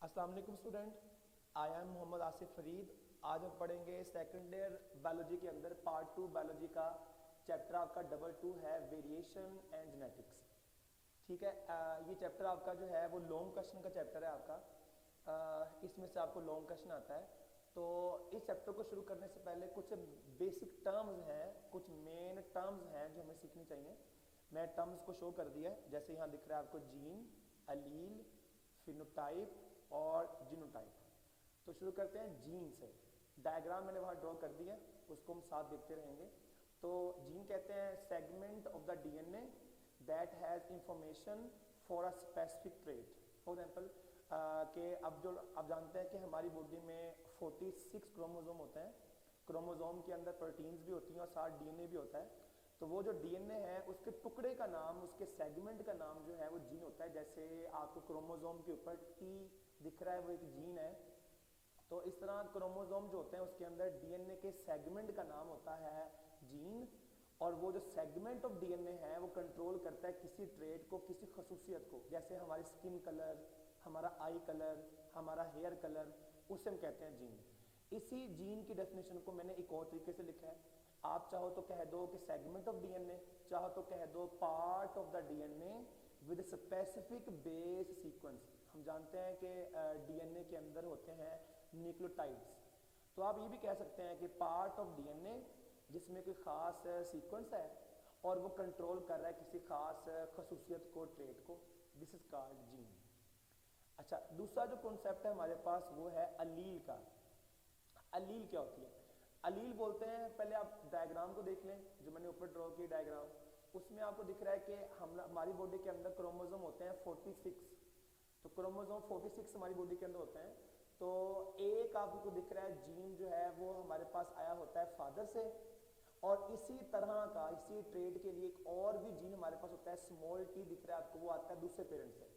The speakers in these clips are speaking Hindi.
अस्सलाम वालेकुम student, I am Mohammad Asif Farid. आज हम पढ़ेंगे सेकेंड ईयर बायोलॉजी के अंदर पार्ट 2 बायोलॉजी का चैप्टर आपका डबल 2 है वेरिएशन एंड जेनेटिक्स। ठीक है, ये चैप्टर आपका जो है वो लॉन्ग क्वेश्चन का चैप्टर है आपका। इसमें से आपको लॉन्ग क्वेश्चन आता है। तो इस चैप्टर को शुरू करने से पहले कुछ बेसिक टर्म्स हैं, कुछ मेन टर्म्स हैं जो हमें सीखनी चाहिए। मैं टर्म्स को शो कर दिया है, जैसे यहाँ दिख रहा है आपको जीन, अलील, फिनोटाइप और जीनोटाइप। तो शुरू करते हैं जीन से। डायग्राम मैंने वहाँ ड्रॉ कर दिया, उसको हम साथ देखते रहेंगे। तो जीन कहते हैं segment of the DNA that has information for a specific trait. For example कि अब जानते हैं कि हमारी बॉडी में 46 क्रोमोसोम होते हैं। क्रोमोसोम के अंदर प्रोटीन्स भी होती हैं और साथ डीएनए भी होता है। तो वो जो डीएनए है उसके टुकड़े का नाम, उसके सेगमेंट का नाम जो है वो जीन होता है। जैसे आपको क्रोमोसोम के ऊपर टी दिख रहा है, वो एक जीन है। तो इस तरह क्रोमोसोम जो होते हैं उसके अंदर डीएनए के सेगमेंट का नाम होता है जीन। और वो जो सेगमेंट ऑफ डीएनए है वो कंट्रोल करता है किसी ट्रेट को, किसी खसूसियत को। जैसे हमारी स्किन कलर, हमारा आई कलर, हमारा हेयर कलर, उसे हम कहते हैं जीन। इसी जीन की डेफिनेशन को मैंने एक और तरीके से लिखा है। आप चाहो तो कह दो कि सेगमेंट ऑफ डीएनए, चाहो तो कह दो part of the DNA with specific base sequence. हम जानते हैं कि डीएनए के अंदर होते हैं न्यूक्लियोटाइड्स। तो आप ये भी कह सकते हैं कि पार्ट ऑफ डीएनए जिसमें कोई ख़ास सीक्वेंस है और वो कंट्रोल कर रहा है किसी खास खसूसियत को, ट्रेट को। This is called gene. अच्छा, दूसरा जो कॉन्सेप्ट है हमारे पास वो है अलील का। अलील क्या होती है? अलील बोलते हैं, पहले आप डायग्राम को देख लें जो मैंने ऊपर ड्रॉ किया डायग्राम। उसमें आपको दिख रहा है कि हमारी बॉडी के अंदर क्रोमोसोम होते हैं 46। तो क्रोमोसोम 46 हमारी बॉडी के अंदर होते हैं। तो एक आपको दिख रहा है जीन जो है वो हमारे पास आया होता है फादर से, और इसी तरह का, इसी ट्रेड के लिए एक और भी जीन हमारे पास होता है, स्मॉल टी दिख रहा है आपको, वो आता है दूसरे पेरेंट से।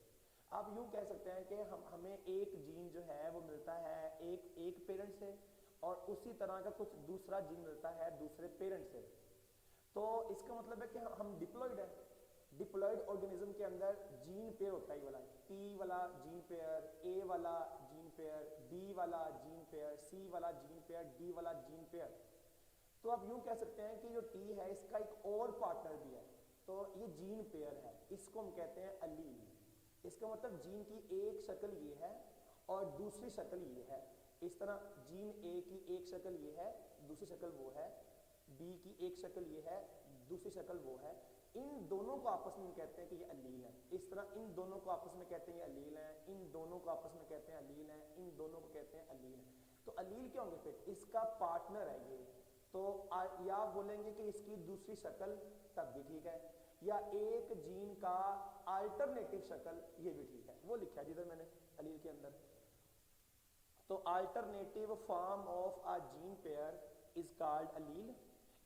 आप यूं कह सकते हैं कि हमें एक जीन जो है वो मिलता है एक पेरेंट से, और उसी तरह का कुछ दूसरा जीन मिलता है दूसरे पेरेंट से। तो इसका मतलब है कि हम डिप्लॉइड है। डिप्लॉइड ऑर्गेनिज्म के अंदर जीन पेयर होता है, ये वाला टी वाला जीन पेयर, ए वाला जीन पेयर, बी वाला जीन पेयर, सी वाला जीन पेयर, डी वाला जीन पेयर। तो आप यूं कह सकते हैं कि जो टी है इसका एक और पार्टनर भी है। तो ये जीन पेयर है, इसको हम कहते हैं अलील। इसका मतलब जीन की एक शक्ल ये है और दूसरी शक्ल ये है। इस तरह जीन ए की एक शक्ल ये है, दूसरी शक्ल वो है। बी की एक शक्ल ये है, दूसरी शक्ल वो है। इन दोनों को आपस में कहते हैं कि ये अलील है। इस तरह इन दोनों को आपस में कहते हैं ये अलील है, इन दोनों को आपस में कहते हैं अलील है, इन दोनों को कहते हैं अलील है। तो अलील क्या होंगे फिर? इसका पार्टनर है ये। तो या आप बोलेंगे कि इसकी दूसरी शक्ल, तब भी ठीक है। या एक जीन का अल्टरनेटिव शक्ल, ये भी ठीक है। वो लिखा है जिधर मैंने अलील के अंदर। तो alternative form of a gene pair is called allele,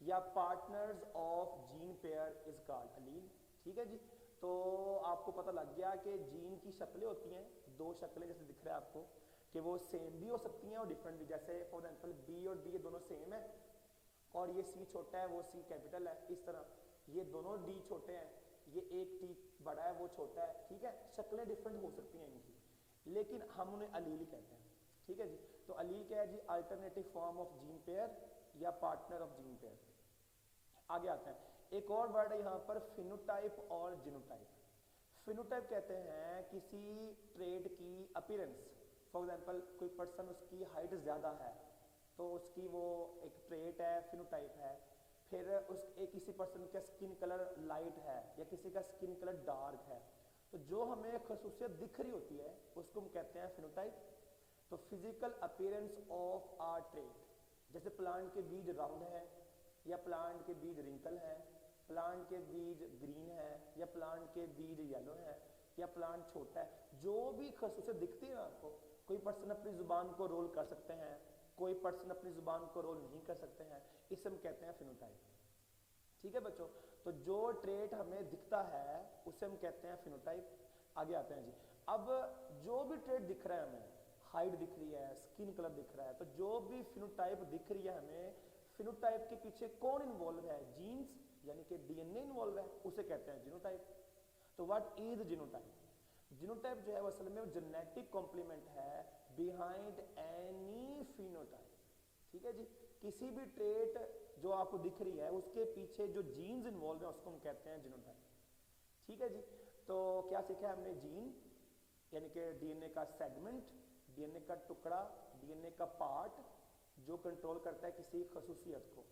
या partners of gene pair is called allele. ठीक है जी। तो आपको पता लग गया कि जीन की शक्लें होती हैं, दो शक्लें जैसे दिख रहा है आपको, कि वो सेम भी हो सकती हैं और डिफरेंट भी। जैसे फॉर एग्जाम्पल बी और डी ये दोनों सेम है, और ये सी छोटा है वो सी कैपिटल है। इस तरह ये दोनों डी छोटे हैं, ये एक टी बड़ा है वो छोटा है। ठीक है, शक्लें डिफरेंट हो सकती हैं इनकी, लेकिन हम उन्हें अलील कहते हैं। ठीक है जी। तो अलील क्या है जी? Alternative form of gene pair या पार्टनर ऑफ जीन पेयर। आगे आते हैं, एक और वर्ड है यहाँ पर, फिनोटाइप और जीनोटाइप। फिनोटाइप कहते हैं किसी ट्रेड की अपीयरेंस। फॉर एग्जाम्पल कोई पर्सन, उसकी हाइट ज़्यादा है तो उसकी वो एक ट्रेट है, फिनोटाइप है। फिर किसी पर्सन का स्किन कलर लाइट है या किसी का स्किन कलर डार्क है, तो जो हमें खसूसियत दिख रही होती है उसको हम कहते हैं फिनोटाइप। तो physical appearance of a trait, जैसे प्लांट के बीज राउंड है, या प्लांट के बीज रिंकल है, प्लांट के बीज ग्रीन है, या प्लांट के बीज येलो है, या प्लांट छोटा है। जो भी खसूसियत दिखती है ना आपको, कोई पर्सन अपनी जुबान को रोल कर सकते हैं, कोई पर्सन अपनी जुबान को रोल नहीं कर सकते हैं, इसे हम कहते हैं फिनोटाइप। ठीक है बच्चों, तो जो ट्रेट हमें दिखता है उसे हम कहते हैं फिनोटाइप। आगे आते हैं जी। अब जो भी ट्रेट दिख रहा है हमें, हाइट दिख रही है, स्किन कलर दिख रहा है, तो जो भी फिनोटाइप दिख रही है हमें, फिनोटाइप के पीछे कौन इन्वॉल्व है? जीन्स, यानी कि डीएनए इन्वॉल्व है, उसे कहते हैं जीनोटाइप। तो व्हाट इज जीनोटाइप? जीनोटाइप जो है वो असल में जेनेटिक कॉम्प्लीमेंट है बिहाइंड एनी फिनोटाइप। ठीक है जी, किसी भी ट्रेट जो आपको दिख रही है उसके पीछे जो जीन्स इन्वॉल्व है उसको हम कहते हैं जीनोटाइप। ठीक है जी, तो क्या सीखा है हमने? जीन यानी कि डीएनए का सेगमेंट, डीएनए का टुकड़ा, डीएनए का पार्ट जो कंट्रोल करता है किसी खसूसियत को।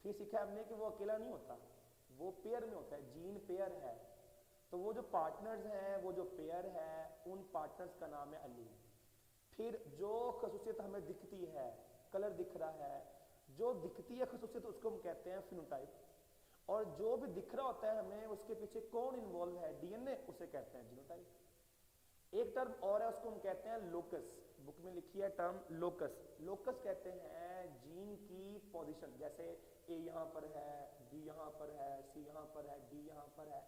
फिर सीखा हमने कि वो अकेला नहीं होता, वो पेयर में होता है, जीन पेयर है। तो वो जो पार्टनर्स हैं, वो जो पेयर है, उन पार्टनर्स का नाम है अलील। फिर जो खसूसियत हमें दिखती है, कलर दिख रहा है, जो दिखती है खसूसियत उसको हम कहते हैं फिनोटाइप। और जो भी दिख रहा होता है हमें उसके पीछे कौन इन्वॉल्व है, डीएनए, उसे कहते हैं जीनोटाइप। एक टर्म और है उसको हम कहते हैं लोकस, बुक में लिखी है टर्म लोकस। लोकस कहते हैं जीन की पोजीशन, जैसे ए यहाँ पर है, बी यहाँ पर है, सी यहाँ पर है, डी यहाँ पर है।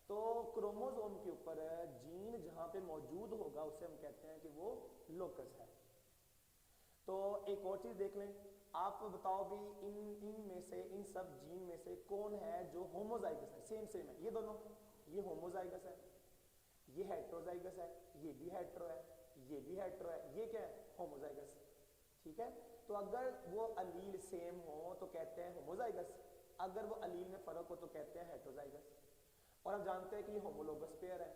तो क्रोमोसोम के ऊपर जीन जहां पे मौजूद होगा उसे हम कहते हैं कि वो लोकस है। तो एक और चीज देख लें, आप बताओ भी इन में से, इन सब जीन में से कौन है जो होमोजाइगस है? सेम सेम है ये दोनों, ये होमोजाइगस है, ये हेट्रोजाइगस है, ये भी हेट्रो है, ये भी हेट्रो है, ये क्या है? होमोजाइगस। ठीक है, तो अगर वो अलील सेम हो तो कहते हैं होमोजाइगस, अगर वो अलील में फर्क हो तो कहते हैं हेट्रोजाइगस। और हम जानते हैं कि ये होमोलोगस पेयर है,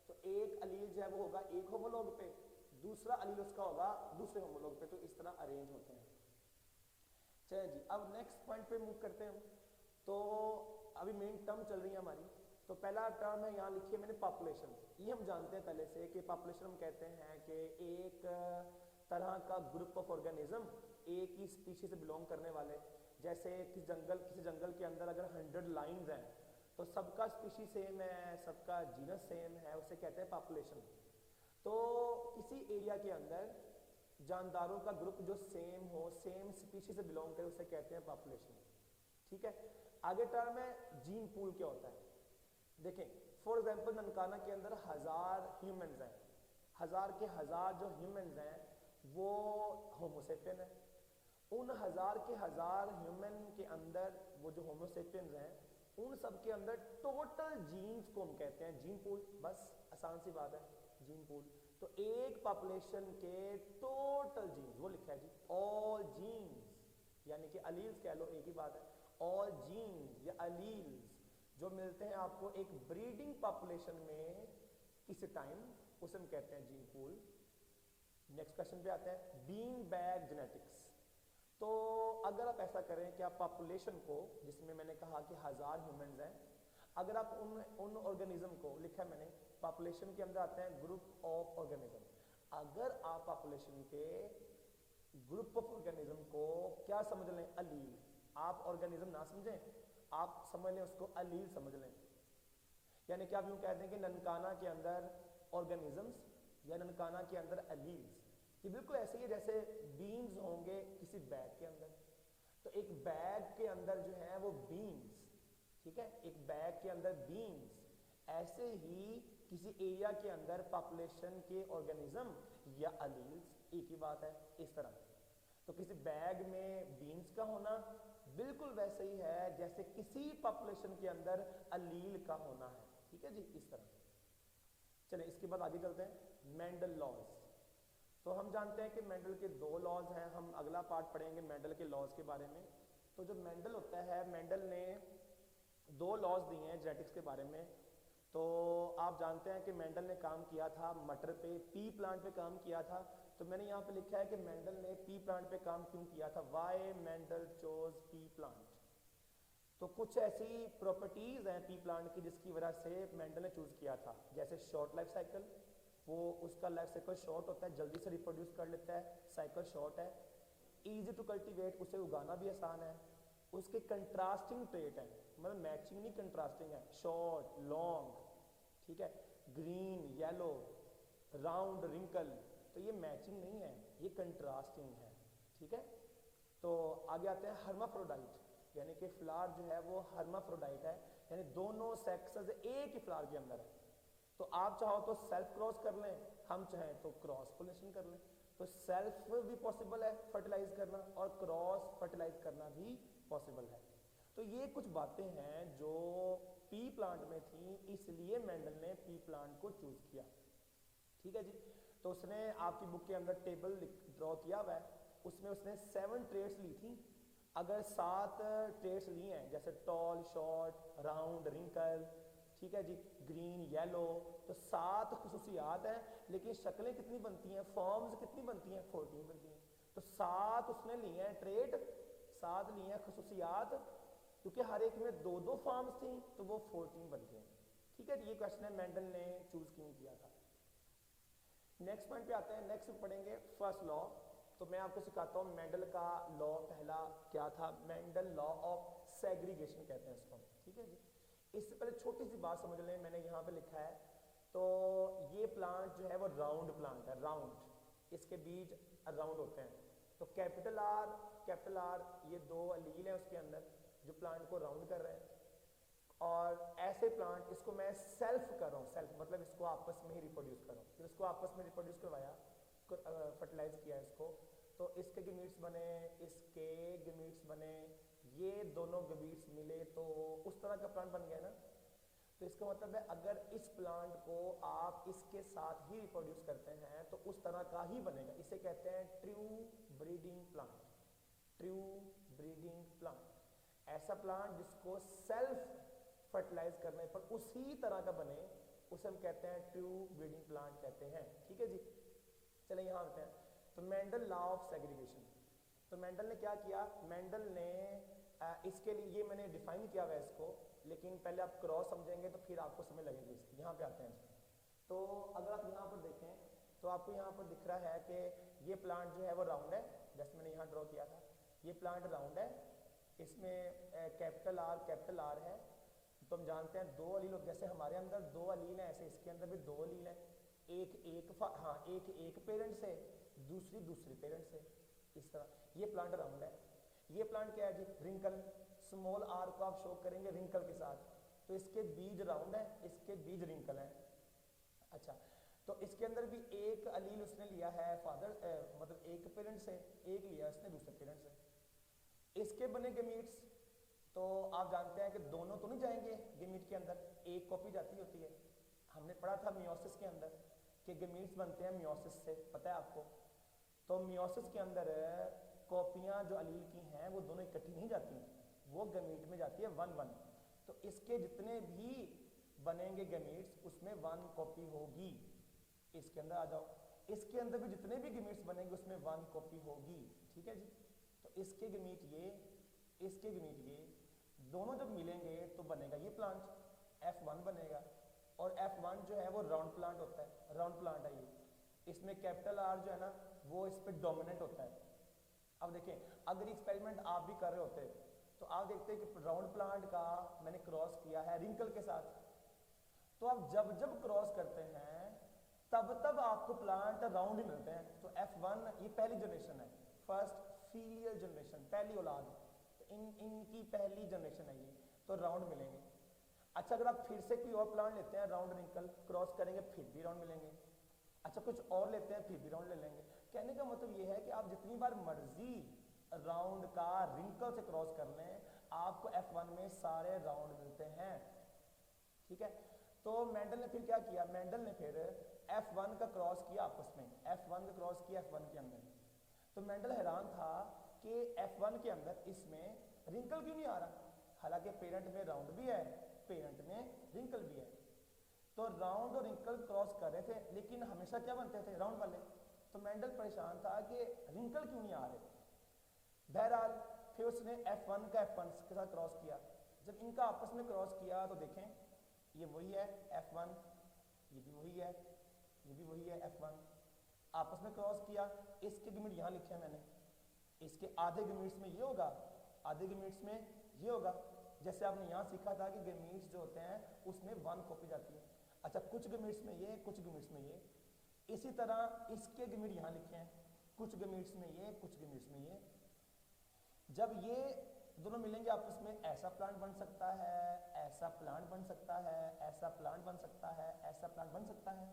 तो एक अलील जो है वो होगा एक होमोलोग पे, दूसरा अलील उसका होगा दूसरे होमोलोग पे। तो इस तरह अरेंज होते हैं। चलिए जी, अब नेक्स्ट पॉइंट पे मूव करते हैं। तो अभी मेन टर्म चल रही है हमारी। तो पहला टर्म है, यहाँ लिखिए मैंने, पॉपुलेशन। ये हम जानते हैं पहले से कि पॉपुलेशन हम कहते हैं कि एक तरह का ग्रुप ऑफ ऑर्गेनिज्म, एक ही स्पीशीज से बिलोंग करने वाले। जैसे किसी जंगल के अंदर अगर 100 लाइन्स हैं तो सबका स्पीशीज सेम है, सबका जीनस सेम है, उसे कहते हैं पॉपुलेशन। तो किसी एरिया के अंदर जानदारों का ग्रुप जो सेम हो, सेम स्पीशीज से बिलोंग करे, उसे कहते हैं पॉपुलेशन। ठीक है, आगे टर्म है जीन पूल। क्या होता है? देखें, फॉर एग्जांपल ननकाना के अंदर 1000 ह्यूमंस हैं, 1000 के 1000 जो ह्यूमंस हैं वो होमोसेपियन है। उन 1000 के 1000 ह्यूमन के अंदर वो जो होमोसेपियंस हैं, उन सब के अंदर टोटल जीन्स को हम कहते हैं जीन पूल। बस आसान सी बात है, जीन पूल। तो एक पॉपुलेशन के टोटल जीन्स, वो लिखा है जी ऑल जीन्स, यानी कि अलील्स कह लो, एक ही बात है। ऑल जीन्स या अलील्स जो मिलते हैं आपको एक ब्रीडिंग पॉपुलेशन में किसी टाइम, उसे हम कहते हैं जीन पूल। नेक्स्ट क्वेश्चन पे आते हैं, बीन बैग जेनेटिक्स। तो अगर आप ऐसा करें कि आप पॉपुलेशन को, जिसमें मैंने कहा कि 1000 ह्यूमंस हैं, अगर आप उन ऑर्गेनिज्म को, लिखा है मैंने, पॉपुलेशन के अंदर आते हैं ग्रुप ऑफ ऑर्गेनिज्म। अगर आप पॉपुलेशन के ग्रुप ऑफ ऑर्गेनिज्म को क्या समझ लें? अलील। आप ऑर्गेनिज्म ना समझें, आप समझ लें उसको अलील समझ लें। यानी कि आप यूं कहते हैं कि ननकाना के अंदर ऑर्गेनिजम्स या ननकाना के अंदर अलील्स, ये बिल्कुल ऐसे ही जैसे बीन्स होंगे किसी बैग के अंदर। तो एक बैग के अंदर जो है वो बीन्स, ठीक है, एक बैग के अंदर बीन्स, ऐसे ही किसी एरिया के अंदर पॉपुलेशन के ऑर्गेनिज्म या अलील्स, एक ही बात है। इस तरह तो किसी बैग में बीन्स का होना बिल्कुल वैसे ही है जैसे किसी पॉपुलेशन के अंदर अलील का होना है। ठीक है जी, इस तरह। चलिए इसके बाद आगे चलते हैं, मेंडल लॉज। तो हम जानते हैं कि मेंडल के 2 लॉज हैं, हम अगला पार्ट पढ़ेंगे मेंडल के लॉज के बारे में। तो जो मेंडल होता है, मेंडल ने 2 लॉज दिए हैं जेनेटिक्स के बारे में। तो आप जानते हैं कि मेंडल ने काम किया था मटर पे, पी प्लांट पे काम किया था। तो मैंने यहाँ पे लिखा है कि मेंडल ने पी प्लांट पे काम क्यों किया था, why Mendel chose pea plant. तो कुछ ऐसी प्रॉपर्टीज हैं पी प्लांट की जिसकी वजह से मेंडल ने चूज किया था। जैसे शॉर्ट लाइफ साइकिल, वो उसका लाइफ साइकिल शॉर्ट होता है, जल्दी से रिप्रोड्यूस कर लेता है, साइकिल शॉर्ट है। ईजी टू कल्टीवेट, उसे उगाना भी आसान है। उसके कंट्रास्टिंग ट्रेट है, मतलब मैचिंग नहीं, कंट्रास्टिंग है, शॉर्ट लॉन्ग, ठीक है, ग्रीन येलो राउंड रिंकल, तो ये मैचिंग नहीं है, ये कंट्रास्टिंग है। ठीक है, तो आगे आते हैं हर्माफ्रोडाइट, यानी कि फ्लावर जो है वो हर्माफ्रोडाइट है, यानी दोनों सेक्सेस एक ही फ्लावर के अंदर है। तो आप चाहो तो सेल्फ क्रॉस कर लें, हम चाहें तो क्रॉस पोलिनेशन कर लें। तो सेल्फ भी पॉसिबल है फर्टिलाइज करना, और क्रॉस फर्टिलाइज करना भी पॉसिबल है। तो ये कुछ बातें हैं जो पी प्लांट में थी, इसलिए मेंडल ने पी प्लांट को चूज किया। ठीक है जी। तो उसने आपकी बुक के अंदर टेबल ड्रॉ किया हुआ है, उसमें उसने 7 ट्रेड्स ली थी। अगर 7 ट्रेड्स ली हैं, जैसे टॉल, शॉर्ट, राउंड, रिंकल, ठीक है जी, ग्रीन, येलो, तो 7 खुसूसियात हैं, लेकिन शक्लें कितनी बनती हैं, फॉर्म्स कितनी बनती हैं, 14 बनती हैं। तो 7 उसने लिए हैं ट्रेड, 7 लिए हैं खुसूसियात, क्योंकि हर एक में 2-2 फॉर्म्स थी, तो वो 14 बन गए। ठीक है, ये क्वेश्चन है मेंडल ने चूज क्यों किया था। नेक्स्ट पॉइंट पे आते हैं। नेक्स्ट पढ़ेंगे फर्स्ट लॉ। तो मैं आपको सिखाता हूँ मेंडल का लॉ पहला क्या था। मेंडल लॉ ऑफ सेग्रीगेशन कहते हैं इसको। ठीक है जी। इससे पहले छोटी सी बात समझ लें, मैंने यहाँ पे लिखा है, तो ये प्लांट जो है वो राउंड प्लांट है, राउंड, इसके बीज राउंड होते हैं। तो कैपिटल आर ये 2 अलील है उसके अंदर जो प्लांट को राउंड कर रहे हैं। और ऐसे प्लांट, इसको मैं सेल्फ कर रहा हूँ, सेल्फ मतलब इसको आपस में ही रिप्रोड्यूस कर रहा हूँ। फिर इसको आपस में रिप्रोड्यूस करवाया, फर्टिलाइज किया इसको, तो इसके गमीट्स बने, इसके गमीट्स बने, ये दोनों गमीट्स मिले, तो उस तरह का प्लांट बन गया ना। तो इसका मतलब है अगर इस प्लांट को आप इसके साथ ही रिप्रोड्यूस करते हैं तो उस तरह का ही बनेगा। इसे कहते हैं true breeding plant. True breeding plant ऐसा प्लांट जिसको सेल्फ फर्टिलाइज करने पर उसी तरह का बने, उसे हम कहते हैं ट्रू ब्रीडिंग प्लांट कहते हैं। ठीक है जी। चलिए यहाँ आते हैं। तो मेंडल लॉ ऑफ सेग्रीगेशन। तो मेंडल ने क्या किया, मेंडल ने इसके लिए, ये मैंने डिफाइन किया हुआ है इसको, लेकिन पहले आप क्रॉस समझेंगे तो फिर आपको समझ लगेगी इसकी। यहाँ पे आते हैं। तो अगर आप यहाँ पर देखें तो आपको यहाँ पर दिख रहा है कि ये प्लांट जो है वो राउंड है, जैसे मैंने यहाँ ड्रॉ किया था। ये प्लांट राउंड है, इसमें कैपिटल आर है। तो हम जानते हैं 2 अलील, जैसे हमारे अंदर 2 अलील है, ऐसे इसके अंदर भी 2 अलील है। एक पेरेंट से, दूसरी पेरेंट से, इस तरह। ये प्लांट राउंड है। ये प्लांट क्या है जी, रिंकल। स्मॉल आर को आप शो करेंगे रिंकल के साथ, तो इसके बीज राउंड है, इसके बीज रिंकल है। अच्छा, तो इसके अंदर भी एक अलील उसने लिया है फादर, मतलब एक पेरेंट से, एक लिया उसने दूसरे पेरेंट से। इसके बने गमीट्स, तो आप जानते हैं कि दोनों तो नहीं जाएंगे गमीट के अंदर, एक कॉपी जाती होती है। हमने पढ़ा था मियोसिस के अंदर कि गमीट्स बनते हैं मियोसिस से, पता है आपको। तो मियोसिस के अंदर कॉपियां जो अलील की हैं वो दोनों इकट्ठी नहीं जाती, वो गमीट में जाती है 1-1। तो इसके जितने भी बनेंगे गमीट्स उसमें 1 कॉपी होगी। इसके अंदर आ जाओ, इसके अंदर भी जितने भी गमीट्स बनेंगे उसमें 1 कॉपी होगी। ठीक है जी। तो इसके गमीट ये, इसके गमीट ये, दोनों जब मिलेंगे तो बनेगा ये प्लांट, F1 बनेगा। और F1 जो है वो राउंड प्लांट होता है, राउंड प्लांट है ये। इसमें कैपिटल आर जो है ना वो इस पर डोमिनेंट होता है। अब देखें, अगर एक्सपेरिमेंट आप भी कर रहे होते तो आप देखते हैं कि राउंड प्लांट का मैंने क्रॉस किया है रिंकल के साथ, तो आप जब जब क्रॉस करते हैं तब तब आपको प्लांट राउंड ही मिलते हैं। तो F1 ये पहली जनरेशन है, फर्स्ट फीलियल जनरेशन, पहली औलाद, तो इनकी पहली जनरेशन है ये, तो राउंड मिलेंगे। अच्छा, अगर आप फिर से कोई और प्लांट लेते हैं राउंड रिंकल, क्रॉस करेंगे फिर भी राउंड मिलेंगे। अच्छा, कुछ और लेते हैं फिर भी राउंड ले लेंगे। कहने का मतलब ये है कि आप जितनी बार मर्जी राउंड का रिंकल से क्रॉस कर लें, आपको F1 में सारे राउंड मिलते हैं। ठीक है। तो मेंडल ने फिर क्या किया, मेंडल ने फिर F1 का क्रॉस किया आपस में, F1 का क्रॉस किया F1 के अंदर। तो मेंडल हैरान था कि F1 के अंदर इसमें रिंकल क्यों नहीं आ रहा, हालांकि पेरेंट में राउंड भी है, पेरेंट में रिंकल भी है। तो राउंड और रिंकल क्रॉस कर रहे थे, लेकिन हमेशा क्या बनते थे, राउंड वाले। तो मेंडल परेशान था कि रिंकल क्यों नहीं आ रहे। बहरहाल फिर उसने F1 का F1 के साथ क्रॉस किया। जब इनका आपस में क्रॉस किया तो देखें ये वही है F1, ये भी वही है, ये भी वही है F1, आपस में क्रॉस किया। इसके गमीट यहाँ लिखे हैं मैंने, इसके आधे गमीट्स में ये होगा, आधे गमीट्स में ये होगा। जैसे आपने यहाँ सीखा था कि गमीट्स जो होते हैं उसमें 1 कॉपी जाती है। अच्छा, कुछ गमीट्स में ये, कुछ गमीट्स में ये। इसी तरह इसके गमीट यहाँ लिखे हैं, कुछ गमीट्स में ये, कुछ गमीट्स में ये। जब ये दोनों मिलेंगे आपस में, ऐसा प्लांट बन सकता है, ऐसा प्लांट बन सकता है, ऐसा प्लांट बन सकता है, ऐसा प्लांट बन सकता है।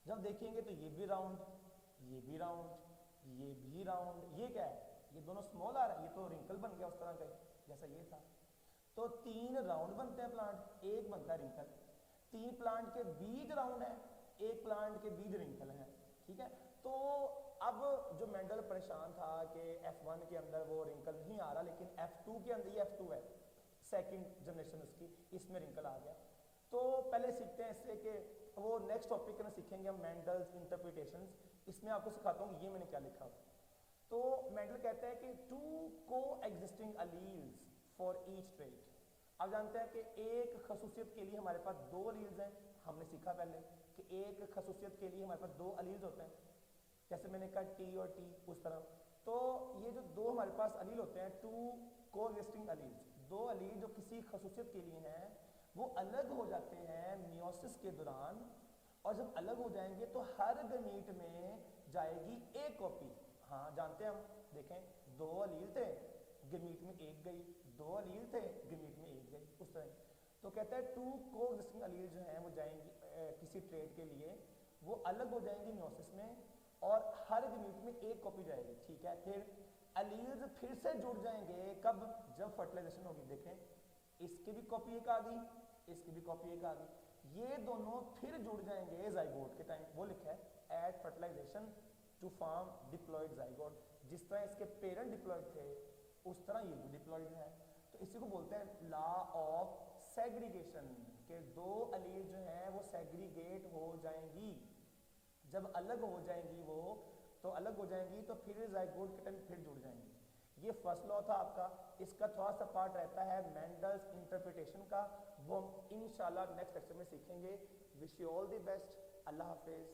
जब देखेंगे तो ये भी राउंड, ये भी राउंड, ये भी राउंड। ये क्या है, ये दोनों स्मॉल आ रहा है, ये तो रिंकल बन गया उस तरह का जैसा ये था। तो 3 राउंड बनते हैं प्लांट, एक बनता है रिंकल। 3 प्लांट के बीज राउंड है, एक प्लांट के बीज रिंकल है, ठीक है। तो अब जो मेंडल परेशान था कि F1 के अंदर वो रिंकल नहीं आ रहा, लेकिन F2 के अंदर, ये F2 है सेकंड जनरेशन उसकी, इसमें रिंकल आ गया। तो पहले सीखते हैं इससे कि वो नेक्स्ट टॉपिक में सीखेंगे हम मेंडल्स इंटरप्रिटेशंस। इसमें आपको सिखाता हूँ ये मैंने क्या लिखा। तो मेंडल कहता है कि 2 को existing alleles for each trait. अब जानते हैं कि एक खसूसियत के लिए हमारे पास 2 अलील्स हैं, हमने सीखा पहले कि एक खसूसियत के लिए हमारे पास 2 अलील्स होते हैं, जैसे मैंने कहा टी और टी, उस तरह। तो ये जो 2 हमारे पास अलील होते हैं, 2 को एग्जिस्टिंग अलील्स, 2 अलील जो किसी खसूसियत के लिए हैं, वो अलग हो जाते हैं मियोसिस के दौरान। और जब अलग हो जाएंगे तो हर गमीट में जाएगी एक कॉपी। हाँ जानते हैं हम, देखें 2 अलील थे, गमीट में एक गई, 2 अलील थे, गमीट में एक गई, उस तरह। तो कहता है 2 को एग्जिस्टिंग अलील जो हैं वो जाएंगी किसी ट्रेट के लिए, वो अलग हो जाएंगी मियोसिस में और हर गमीट में एक कॉपी जाएगी, ठीक है। फिर अलील्स फिर से जुड़ जाएंगे कब, जब फर्टिलाइजेशन होगी। देखें इसकी भी कॉपी एक आ गई, इसकी भी कॉपी एक आ गई, ये दोनों फिर जुड़ जाएंगे जाइगोट के टाइम। वो लिखा है at fertilization to form diploid zygote. जिस तरह इसके पेरेंट डिप्लॉयड थे उस तरह ये भी डिप्लॉयड है। तो इसी को बोलते हैं लॉ ऑफ सेग्रीगेशन, के 2 अलील जो हैं वो सेग्रीगेट हो जाएंगी। जब अलग हो जाएंगी वो, तो अलग हो जाएंगी तो फिर जाइगोट के टाइम फिर जुड़ जाएंगी। ये फर्स्ट लॉ था आपका। इसका थोड़ा सा पार्ट रहता है मेंडल्स इंटरप्रिटेशन का, वो हम इंशाल्लाह नेक्स्ट लेक्चर में सीखेंगे। Wish you all the best. Allah Hafiz.